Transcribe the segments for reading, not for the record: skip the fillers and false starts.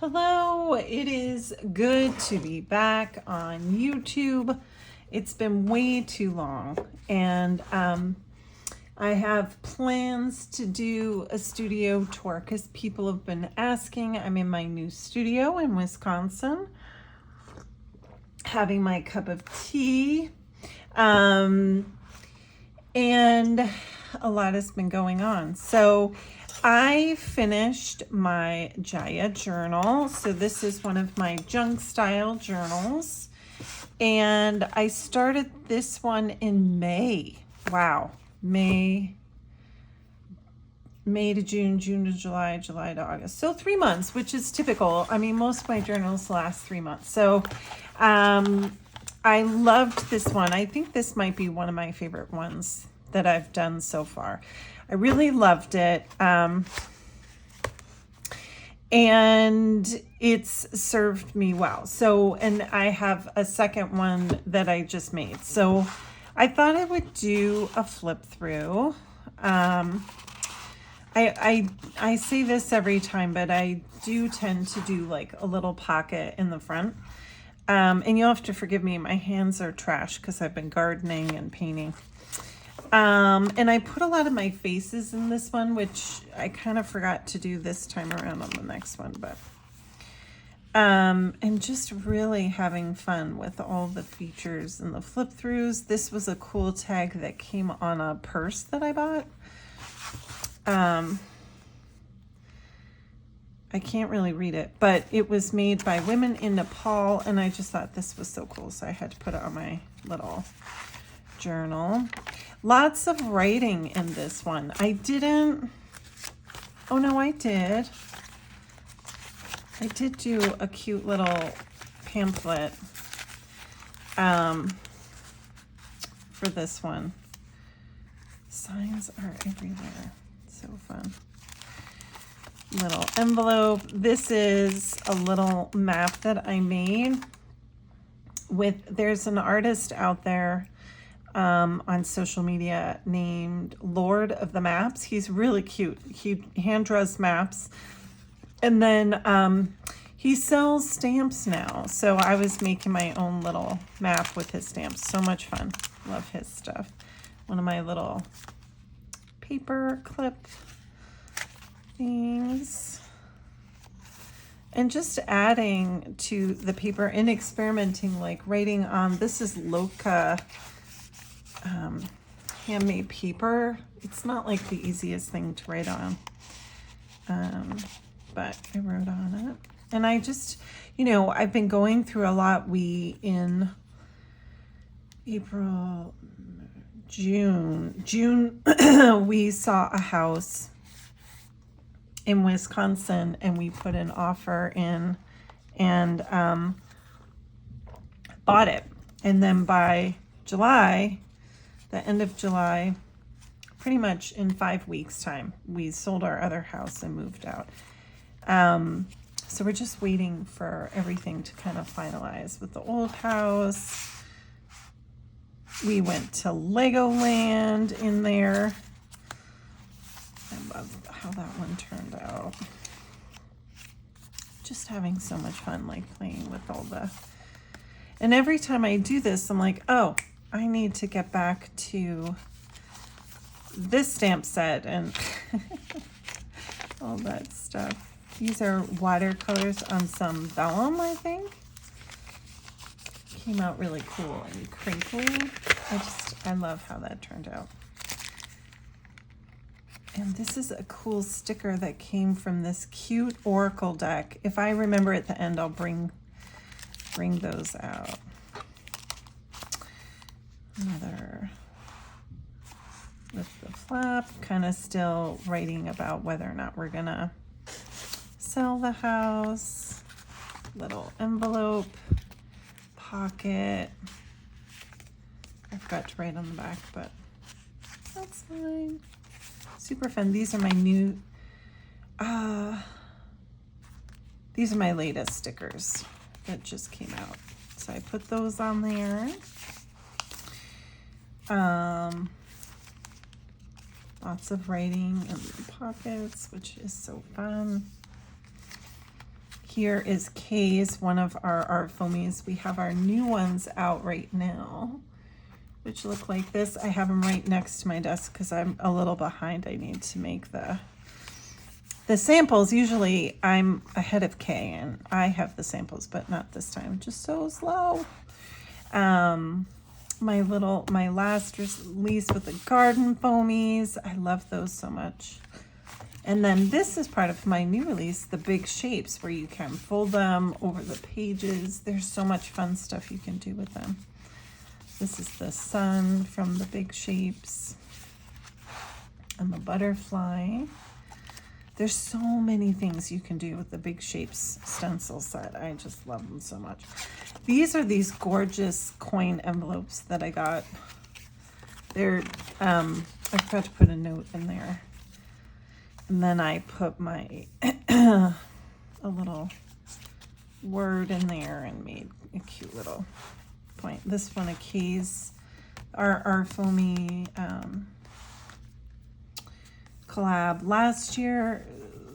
Hello, it is good to be back on YouTube. It's been way too long, and I have plans to do a studio tour because people have been asking. I'm in my new studio in Wisconsin, having my cup of tea, and a lot has been going on. So I finished my Gaia journal. So this is one of my junk style journals. And I started this one in May. Wow. May to June, June to July, July to August. So 3 months, which is typical. I mean, most of my journals last 3 months. So I loved this one. I think this might be one of my favorite ones that I've done so far. I really loved it. And it's served me well. So, and I have a second one that I just made. So I thought I would do a flip through. I say this every time, but I do tend to do like a little pocket in the front. And you'll have to forgive me. My hands are trash because I've been gardening and painting. And I put a lot of my faces in this one, which I kind of forgot to do this time around on the next one, but, and just really having fun with all the features and the flip throughs. This was a cool tag that came on a purse that I bought. I can't really read it, but it was made by women in Nepal, and I just thought this was so cool, so I had to put it on my little journal. Lots of writing in this one. I did. I did do a cute little pamphlet for this one. Signs are everywhere. So fun. Little envelope. This is a little map that I made there's an artist out there on social media named Lord of the Maps. He's really cute. He hand draws maps, and then he sells stamps now. So I was making my own little map with his stamps. So much fun. Love his stuff. One of my little paper clip things. And just adding to the paper and experimenting, like writing on, this is Loca handmade paper. It's not like the easiest thing to write on, but I wrote on it. And I just, I've been going through a lot. In April, June, we saw a house in Wisconsin, and we put an offer in and bought it. And then by July, the end of July, pretty much in 5 weeks' time, we sold our other house and moved out. So we're just waiting for everything to kind of finalize with the old house. We went to Legoland in there. I love how that one turned out. Just having so much fun, like playing with all and every time I do this, I'm like, oh, I need to get back to this stamp set and all that stuff. These are watercolors on some vellum, I think. Came out really cool and crinkly. I love how that turned out. And this is a cool sticker that came from this cute Oracle deck. If I remember at the end, I'll bring those out. Another with the flap, kind of still writing about whether or not we're gonna sell the house. Little envelope, pocket. I forgot to write on the back, but that's fine. Super fun. These are my new, these are my latest stickers that just came out. So I put those on there. Lots of writing in the pockets, which is so fun. Here is Kay's, one of our art foamies. We have our new ones out right now, which look like this. I have them right next to my desk because I'm a little behind. I need to make the samples. Usually I'm ahead of Kay and I have the samples, but not this time. Just so slow. My last release with the garden foamies. I love those so much. And then this is part of my new release, the big shapes, where you can fold them over the pages. There's so much fun stuff you can do with them. This is the sun from the big shapes and the butterfly. There's so many things you can do with the big shapes stencil set. I just love them so much. These are these gorgeous coin envelopes that I got. They're, I forgot to put a note in there. And then I put my, a little word in there and made a cute little point. This one, a case, our foamy collab last year.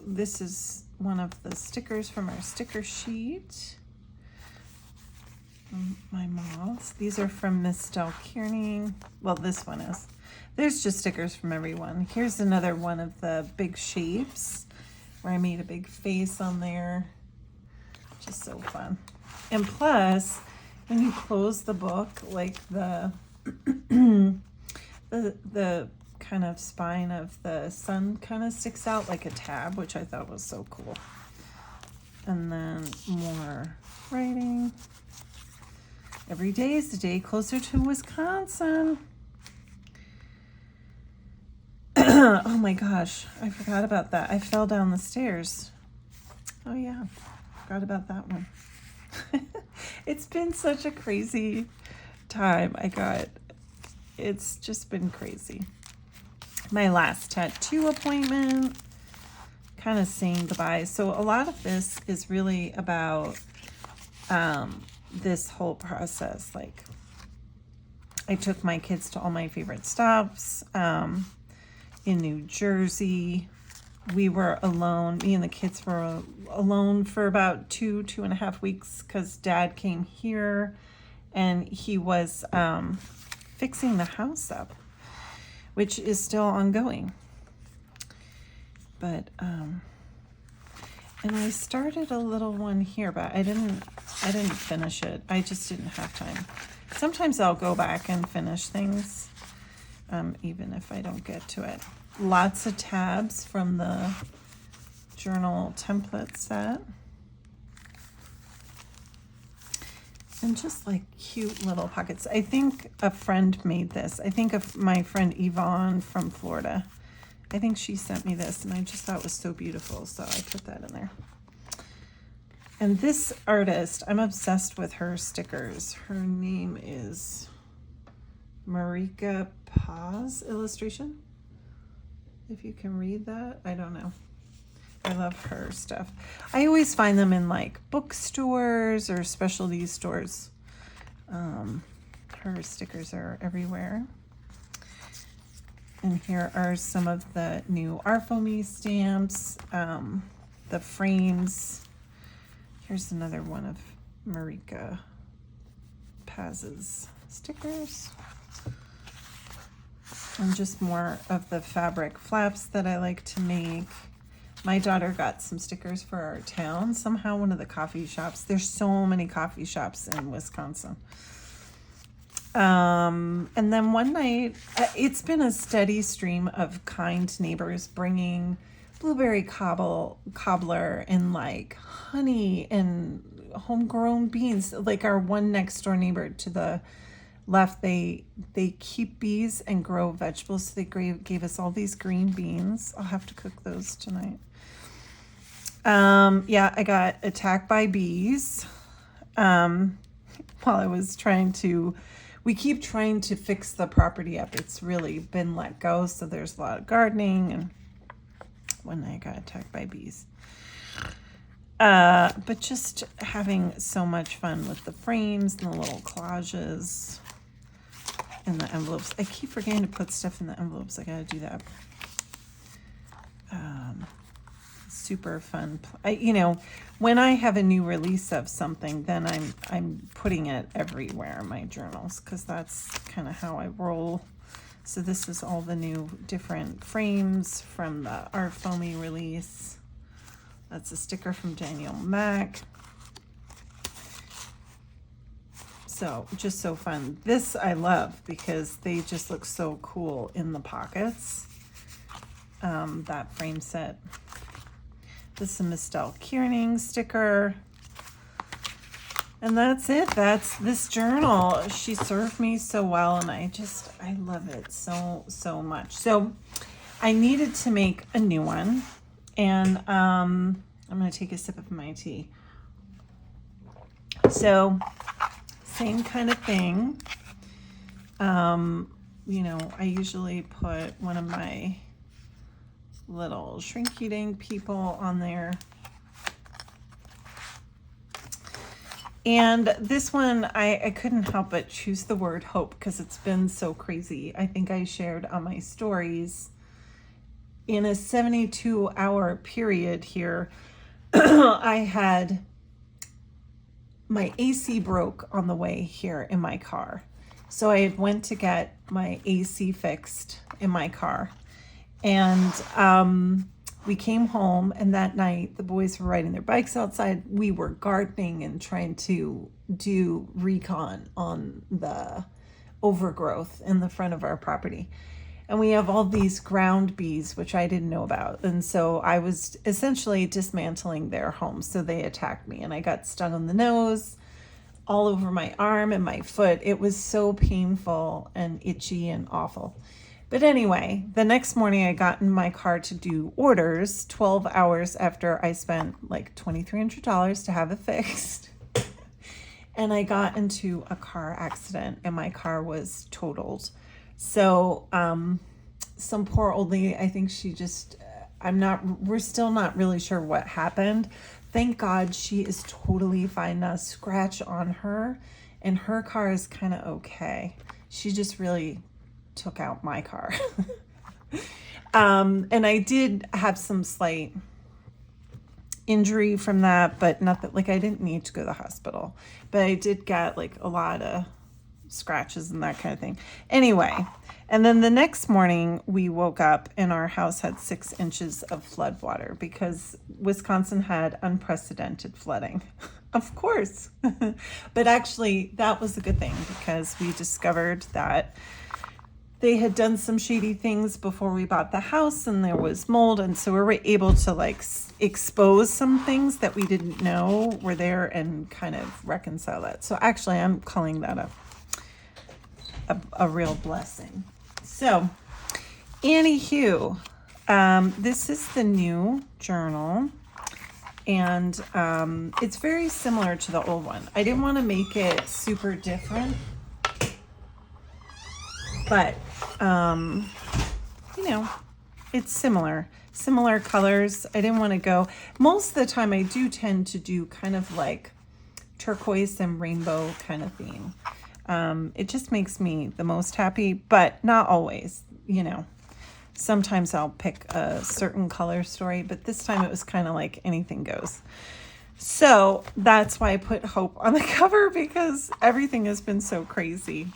This is one of the stickers from our sticker sheet. My moths. These are from Miss Del Kearney. Well, this one is. There's just stickers from everyone. Here's another one of the big shapes where I made a big face on there. Just so fun. And plus, when you close the book, like the the kind of spine of the sun kind of sticks out like a tab, which I thought was so cool. And then more writing. Every day is a day closer to Wisconsin. Oh my gosh, I forgot about that. I fell down the stairs. Oh yeah, forgot about that one. It's been such a crazy time. It's just been crazy. My last tattoo appointment, kind of saying goodbye. So a lot of this is really about this whole process. Like, I took my kids to all my favorite stops. In New Jersey, we were alone. Me and the kids were alone for about 2.5 weeks because Dad came here and he was fixing the house up, which is still ongoing. But and I started a little one here, but I didn't finish it. I just didn't have time. Sometimes I'll go back and finish things. Even if I don't get to it. Lots of tabs from the journal template set. And just like cute little pockets. I think a friend made this. I think of my friend Yvonne from Florida. I think she sent me this and I just thought it was so beautiful. So I put that in there. And this artist, I'm obsessed with her stickers. Her name is Marika Paz Illustration. If you can read that, I don't know. I love her stuff. I always find them in like bookstores or specialty stores. Her stickers are everywhere. And here are some of the new Arfomi stamps, the frames. Here's another one of Marika Paz's stickers. And just more of the fabric flaps that I like to make. My daughter got some stickers for our town. Somehow one of the coffee shops. There's so many coffee shops in Wisconsin. And then one night, it's been a steady stream of kind neighbors bringing blueberry cobbler and like honey and homegrown beans. Like our one next door neighbor to the left, they keep bees and grow vegetables. So they gave us all these green beans. I'll have to cook those tonight. Yeah, I got attacked by bees while I was we keep trying to fix the property up. It's really been let go, so there's a lot of gardening, and one night I got attacked by bees. But just having so much fun with the frames and the little collages and the envelopes. I keep forgetting to put stuff in the envelopes. I gotta do that. super fun. When I have a new release of something, then I'm putting it everywhere in my journals, because that's kind of how I roll. So this is all the new different frames from the Art Foamy release. That's a sticker from Daniel Mack. So just so fun. This I love because they just look so cool in the pockets. That frame set. This is a Mistel Kierning sticker. And that's it. That's this journal. She served me so well, and I love it so much. So I needed to make a new one, and I'm going to take a sip of my tea. So same kind of thing. I usually put one of my little Shrinky Dink people on there. And this one, I couldn't help but choose the word hope because it's been so crazy. I think I shared on my stories, in a 72-hour period here, I had my AC broke on the way here in my car. So I had went to get my AC fixed in my car. And we came home, and that night the boys were riding their bikes outside. We were gardening and trying to do recon on the overgrowth in the front of our property. And we have all these ground bees, which I didn't know about. And so I was essentially dismantling their home. So they attacked me, and I got stung on the nose, all over my arm and my foot. It was so painful and itchy and awful. But anyway, the next morning I got in my car to do orders 12 hours after I spent like $2,300 to have it fixed. And I got into a car accident, and my car was totaled. So some poor old lady, I think she just, we're still not really sure what happened. Thank God she is totally fine, not a scratch on her, and her car is kind of okay. She just really took out my car. And I did have some slight injury from that, but not that, like, I didn't need to go to the hospital, but I did get like a lot of scratches and that kind of thing. Anyway, and then the next morning we woke up and our house had 6 inches of flood water because Wisconsin had unprecedented flooding. Of course. But actually that was a good thing because we discovered that they had done some shady things before we bought the house, and there was mold, and so we were able to like expose some things that we didn't know were there and kind of reconcile that. So actually I'm calling that a real blessing. So anywho, this is the new journal, and it's very similar to the old one. I didn't want to make it super different, but it's similar colors. I didn't want to go, most of the time I do tend to do kind of like turquoise and rainbow kind of theme. It just makes me the most happy, but not always. Sometimes I'll pick a certain color story, but this time it was kind of like anything goes. So that's why I put hope on the cover, because everything has been so crazy.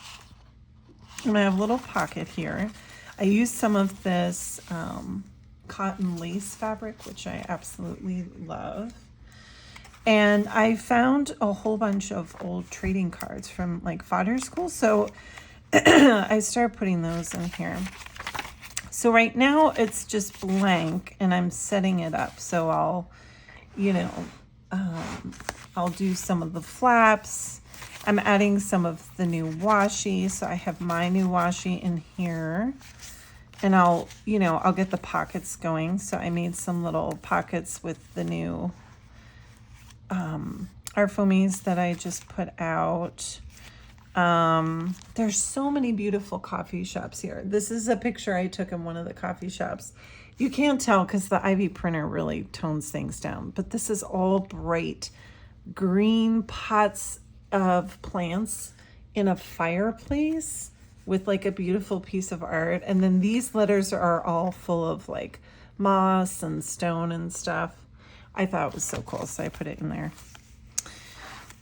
And I have a little pocket here. I used some of this cotton lace fabric, which I absolutely love. And I found a whole bunch of old trading cards from like fodder school. So I started putting those in here. So right now it's just blank and I'm setting it up. So I'll do some of the flaps. I'm adding some of the new washi. So I have my new washi in here, and I'll get the pockets going. So I made some little pockets with the new Art Foamies that I just put out. There's so many beautiful coffee shops here. This is a picture I took in one of the coffee shops. You can't tell because the Ivy printer really tones things down, but this is all bright green pots of plants in a fireplace with like a beautiful piece of art. And then these letters are all full of like moss and stone and stuff. I thought it was so cool, so I put it in there.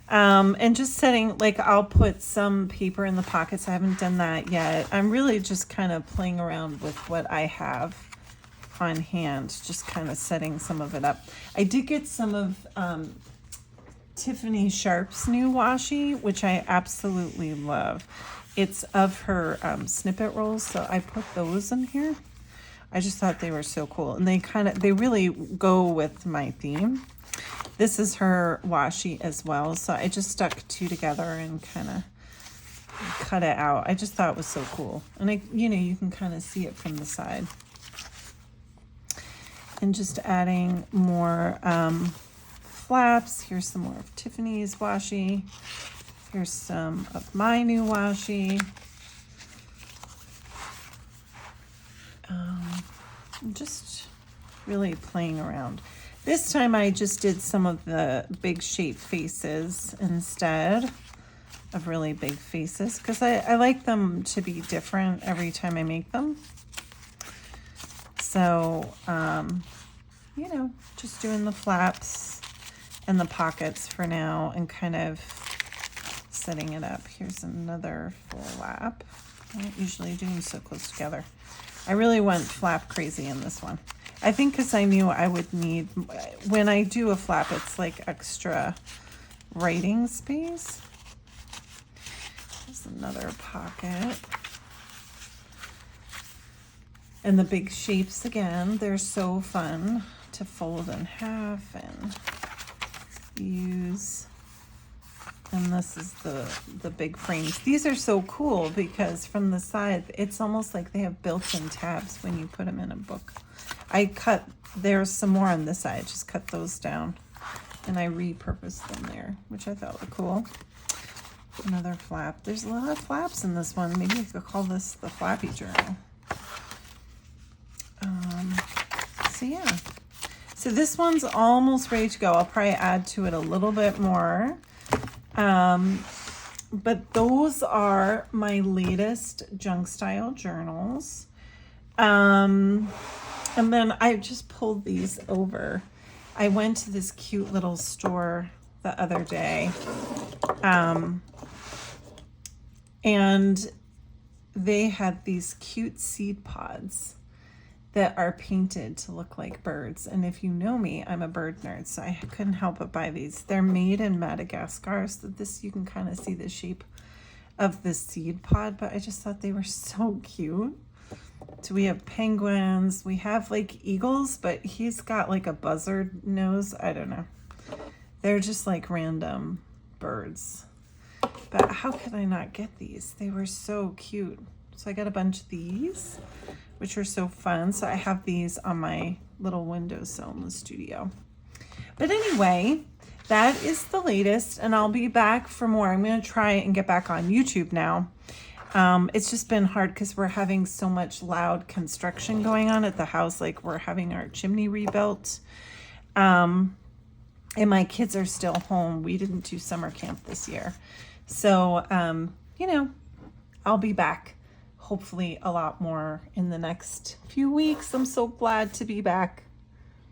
And just setting, like, I'll put some paper in the pockets. I haven't done that yet. I'm really just kind of playing around with what I have on hand, just kind of setting some of it up. I did get some of Tiffany Sharp's new washi, which I absolutely love. It's of her snippet rolls, so I put those in here. I just thought they were so cool, and they really go with my theme. This is her washi as well, so I just stuck two together and kind of cut it out. I just thought it was so cool, and you can kind of see it from the side. And just adding more flaps. Here's some more of Tiffany's washi. Here's some of my new washi. Just really playing around. This time I just did some of the big shape faces instead of really big faces, because I like them to be different every time I make them. So, just doing the flaps and the pockets for now and kind of setting it up. Here's another flap. I don't usually do them so close together. I really went flap crazy in this one. I think because I knew I would need, when I do a flap, it's like extra writing space. There's another pocket. And the big shapes again, they're so fun to fold in half and use. And this is the big frames. These are so cool because from the side, it's almost like they have built-in tabs when you put them in a book. There's some more on this side, just cut those down. And I repurposed them there, which I thought were cool. Another flap. There's a lot of flaps in this one. Maybe I could call this the Flappy Journal. So yeah. So this one's almost ready to go. I'll probably add to it a little bit more. But those are my latest junk style journals. And then I just pulled these over. I went to this cute little store the other day. And they had these cute seed pods that are painted to look like birds. And if you know me, I'm a bird nerd, so I couldn't help but buy these. They're made in Madagascar, so you can kind of see the shape of the seed pod, but I just thought they were so cute. So we have penguins, we have like eagles, but he's got like a buzzard nose. I don't know. They're just like random birds. But how could I not get these? They were so cute. So I got a bunch of these, which are so fun. So I have these on my little windowsill in the studio. But anyway, that is the latest, and I'll be back for more. I'm going to try and get back on YouTube now. It's just been hard because we're having so much loud construction going on at the house. Like we're having our chimney rebuilt. And my kids are still home. We didn't do summer camp this year. So, I'll be back hopefully a lot more in the next few weeks. I'm so glad to be back.